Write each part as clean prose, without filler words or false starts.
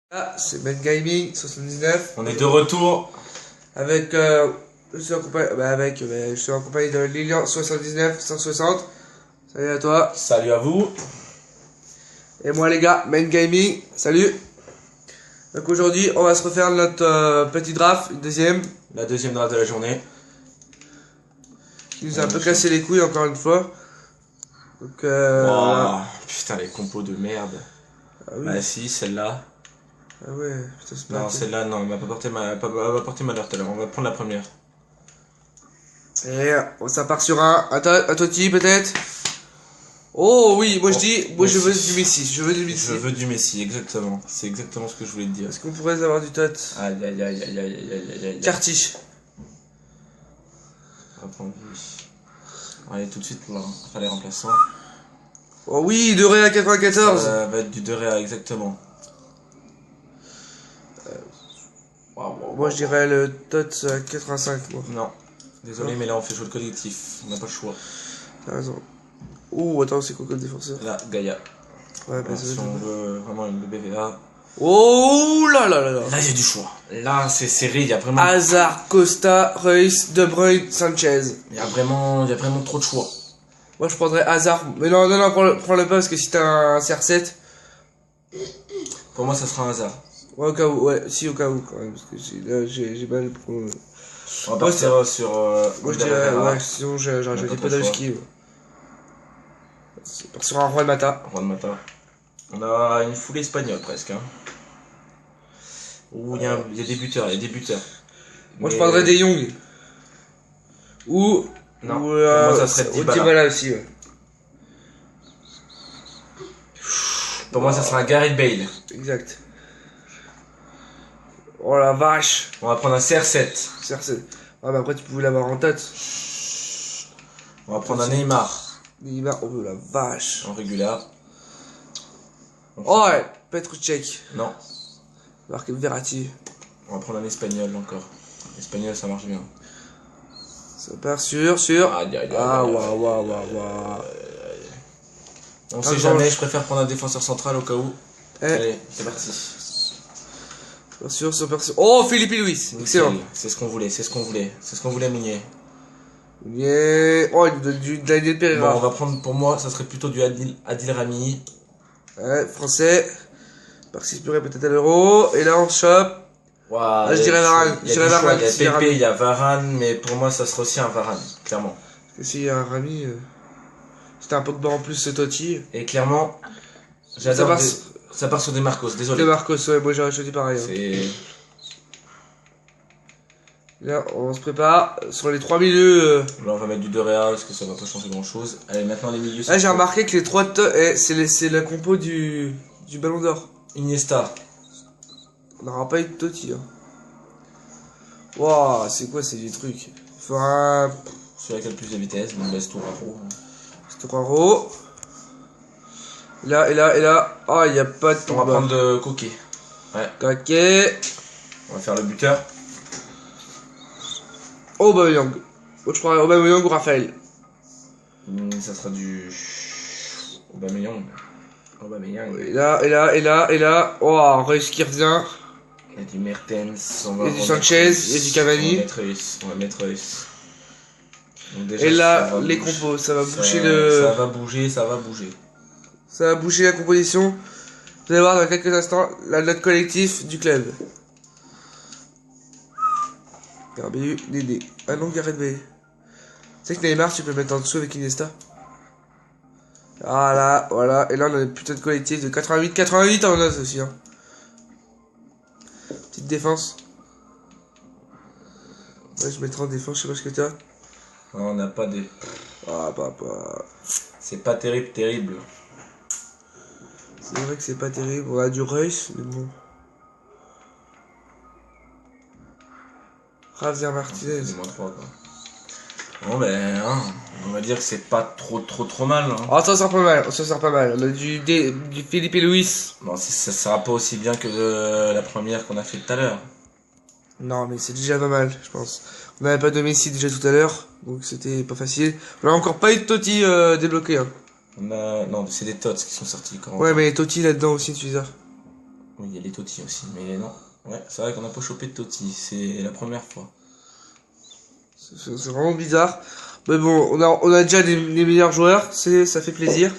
Ah, c'est Ben Gaming 79. On est de retour. Avec, je suis en compagnie de Lilian 79 160. Salut à toi. Salut à vous. Et moi les gars, Ben Gaming. Salut. Donc aujourd'hui, on va se refaire notre petit draft, une deuxième, La deuxième draft de la journée. qui nous a un peu cassé les couilles encore une fois. Donc voilà. Putain, les compos de merde. Ah oui. Ah si, celle-là. Ah ouais, putain, c'est pas. Non, celle-là, non, elle m'a pas porté malheur tout à l'heure. On va prendre la première. Et ça part sur un Totti peut-être. Oh oui, moi je dis, moi je veux du Messi, je veux du Messi. Je veux du Messi, exactement. C'est exactement ce que je voulais te dire. Est-ce qu'on pourrait avoir du Tot? Aïe aïe aïe aïe aïe aïe aïe aïe. Cartiche. On va prendre lui. Allez, tout de suite, on va faire les remplaçants. Oh oui, de Ré à 94. Ça va être du 2 Réa, exactement. Moi je dirais le Tot à 85 moi. Non. Désolé, mais là on fait jouer le collectif. On n'a pas le choix. T'as raison. Ouh, attends, c'est quoi comme défenseur? Là, Gaïa. Ouais, bah Si on veut vraiment une BBVA. Oh là là là là. Là, il y a du choix. Là, c'est serré. Il y a vraiment. Hazard, Costa, Reus, De Bruyne, Sanchez. Il y a vraiment trop de choix. Moi je prendrais Hazard. Mais non, non, non, prends-le pas parce que si t'as un CR7. Pour moi, ça sera un hasard. Ouais, au cas où, ouais, si, au cas où quand même. Parce que j'ai mal pour. On va partir sur. Moi je dirais, ouais, sinon j'aurais choisi Podolski. Ouais. C'est part sur un Juan Mata. Juan Mata. On a une foulée espagnole presque. Hein. Où il y a des buteurs, Moi je prendrais des Young. Ou. Non, ou moi ça serait Dybala aussi, ouais. Pour moi ça sera un Gareth Bale. Exact. Oh la vache. On va prendre un CR7. CR7. Ah bah après tu pouvais l'avoir en tête. On va prendre un Neymar. Neymar, oh la vache. En régulier. Oh ouais, Petr Cech. Non. Marc Verratti. On va prendre un espagnol encore. Espagnol ça marche bien. Ça part sur. Ah waouh. On sait jamais, je préfère prendre un défenseur central au cas où. Eh. Allez, c'est parti. Sur. Oh, Philippe Luis. Excellent. C'est ce qu'on voulait, Mounier. Yeah. Oh, du Daniel Pereira. Bon, on va prendre, pour moi, ça serait plutôt du Adil Rami. Ouais, français. Participerait peut-être à l'Euro. Et là, on chope. Wow, je dirais Varane. Il y a Pepe, il y a Varane, mais pour moi, ça sera aussi un Varane, clairement. Parce que s'il y a un Rami, c'était un Pogba en plus, ce Totti. Et clairement, j'adore. Ça part sur des Marcos, désolé. Des Marcos, ouais, moi j'aurais choisi pareil. C'est. Là, on se prépare sur les trois milieux. Là, on va mettre du De Réa parce que ça va pas changer grand chose. Allez, maintenant les milieux. Là, j'ai remarqué que les trois c'est la compo du Ballon d'Or. Iniesta. On n'aura pas eu de Totti. Hein. Waouh, c'est quoi ces trucs? Enfin. Celui qui a le plus de vitesse, donc laisse tout Raro. C'est 3 et là. Ah, il n'y a pas de. On va prendre de Coquet. Ouais. Coquet. On va faire le buteur. Aubameyang. Je prends Aubameyang ou Raphaël. Ça sera du. Aubameyang. Et là. Oh, Reus qui revient. Il y a du Mertens. Il y a du Sanchez, il y a du Cavani. On va mettre Reus. Et là, les compos, ça va boucher le. Ça va bouger. Ça va boucher la composition. Vous allez voir dans quelques instants la note collectif du club. RBU, DD. Ah non, Gareth Bale. Tu sais que Neymar, tu peux le mettre en dessous avec Iniesta. Voilà. Et là, on a une putain de collectif de 88 en note aussi. Hein. Petite défense. Ouais, je mettrai en défense, je sais pas ce que t'as. On n'a pas des. Ah, C'est pas terrible. C'est vrai que c'est pas terrible. On a du Reus, mais bon. Javier Martinez. C'est -3 quoi. Bon ben, hein, on va dire que c'est pas trop mal. Hein. Oh, ça sert pas mal. On a du Philippe Luis. Bon, ça sera pas aussi bien que la première qu'on a fait tout à l'heure. Non, mais c'est déjà pas mal, je pense. On n'avait pas de Messi déjà tout à l'heure, donc c'était pas facile. On a encore pas eu de Totti débloqué. Hein. Non, c'est des tots qui sont sortis quand même. Ouais, mais Totti là-dedans aussi, tu sais ça. Oui, il y a les Totti aussi, mais non. Ouais, c'est vrai qu'on n'a pas chopé de Totti, c'est la première fois. C'est vraiment bizarre. Mais bon, on a déjà les meilleurs joueurs, ça fait plaisir.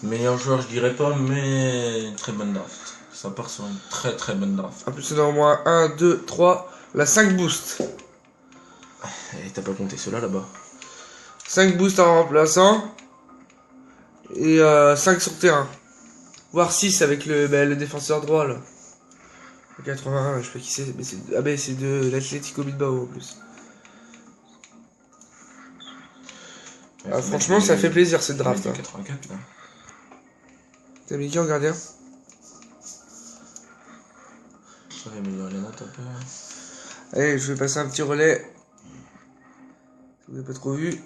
Meilleur joueur, je dirais pas, mais une très bonne draft. Ça part sur une très très bonne draft. En plus, on a au moins 1, 2, 3, la 5 boosts. Et t'as pas compté ceux-là là-bas. 5 boosts en remplaçant. Et 5 sur terrain. Voire 6 avec le défenseur droit là. Le 81, je sais pas qui c'est, mais c'est de l'Atlético Bilbao en plus. Ah, franchement, ça fait plaisir cette draft. Hein. 84 là. T'as mis qui en gardien? Ça va améliorer les notes un peu. Allez, je vais passer un petit relais. Vous n'avez pas trop vu.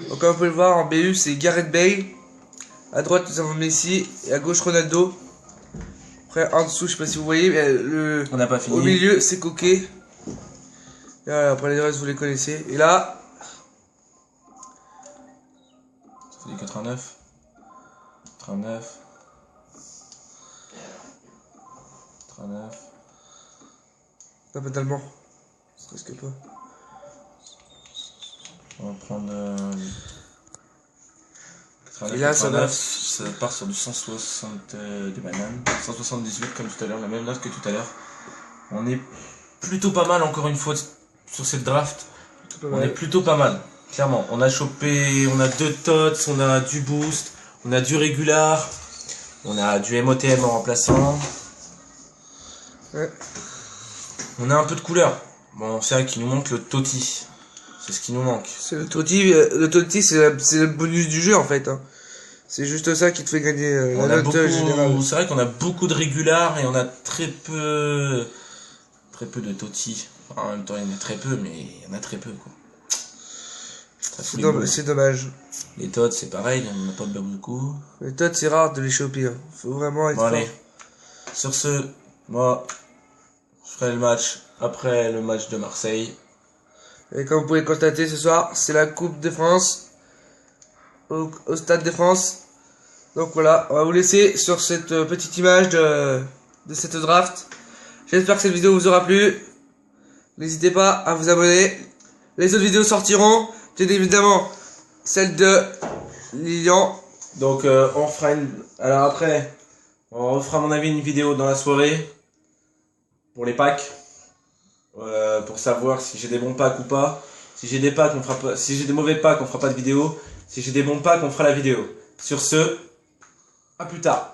Donc, comme vous pouvez le voir, en BU, c'est Gareth Bale. À droite, nous avons Messi. Et à gauche, Ronaldo. Après, en dessous, je sais pas si vous voyez, mais on n'a pas fini. Au milieu, c'est Coquet. Et voilà, après les restes, vous les connaissez. Et là, ça fait 89. 39. 39. non, pas tellement. Presque pas. On va prendre 89, et là, 89, ça part sur du 160 de bananes. 178 comme tout à l'heure, la même note que tout à l'heure. On est plutôt pas mal encore une fois sur cette draft. On est plutôt pas mal, clairement. On a chopé, on a 2 tots, on a du boost, on a du régular, on a du MOTM en remplaçant. Ouais. On a un peu de couleur. Bon, c'est vrai qu'il nous manque le Totti. C'est ce qui nous manque. C'est le Totti, c'est le bonus du jeu en fait. Hein. C'est juste ça qui te fait gagner la note générale. C'est vrai qu'on a beaucoup de régulars et on a très peu de Totti. Enfin, en même temps, il y en a très peu, mais il y en a très peu quoi. C'est dommage. Les Tots, c'est pareil, on n'a pas beaucoup. Les Tots, c'est rare de les choper. Hein. Faut vraiment être fort. Allez. Sur ce, moi, je ferai le match après le match de Marseille. Et comme vous pouvez constater ce soir, c'est la Coupe de France au Stade de France. Donc voilà, on va vous laisser sur cette petite image de cette draft. J'espère que cette vidéo vous aura plu. N'hésitez pas à vous abonner. Les autres vidéos sortiront, bien évidemment celle de Lilian. Donc on fera une... Alors après, on refera à mon avis une vidéo dans la soirée pour les packs. Pour savoir si j'ai des bons packs ou pas. Si j'ai des packs, on fera pas. Si j'ai des mauvais packs, on fera pas de vidéo. Si j'ai des bons packs, on fera la vidéo. Sur ce, à plus tard.